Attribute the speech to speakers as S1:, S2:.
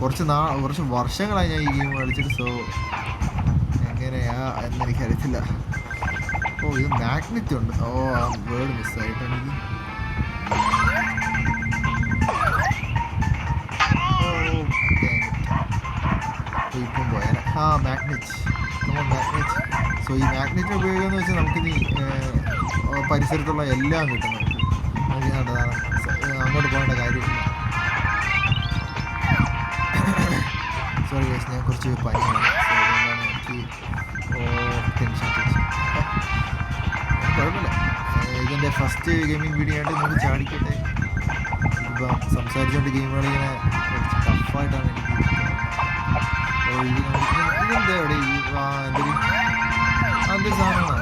S1: കുറച്ച് വർഷങ്ങളായി ഞാൻ ഈ ഗെയിം കളിച്ചിട്ട്. സോ എങ്ങനെയാ എന്നെനിക്കറിയത്തില്ല. ഓ ഇത് മാഗ്നറ്റ് ഉണ്ട്. ഓ ആ വേർഡ് മിസ്സായിട്ട് എനിക്ക്. ഇപ്പം പോയാൽ മാഗ്നറ്റ്. സോ ഈ മാഗ്നറ്റ് ഉപയോഗം എന്ന് വെച്ചാൽ നമുക്കിനി പരിസരത്തുള്ള എല്ലാം കിട്ടും. നമുക്ക് അങ്ങോട്ട് പോകേണ്ട കാര്യമില്ല. സോറി ഗൈസ്, ഞാൻ കുറച്ച് പനിയാണ്. സോ അതുകൊണ്ടാണ് എനിക്ക് ടെൻഷൻ. കുഴപ്പമില്ല, ഇതിൻ്റെ ഫസ്റ്റ് ഗെയിമിംഗ് വീഡിയോ ആയിട്ട് നമുക്ക് ചാടിക്കട്ടെ. ഇപ്പം സംസാരിച്ചുകൊണ്ട് ഗെയിമുകളിങ്ങനെ കുറച്ച് ടഫായിട്ടാണ് എനിക്ക്. ഇതെന്താ ഇവിടെ എന്തൊരു സാധനമാണ്.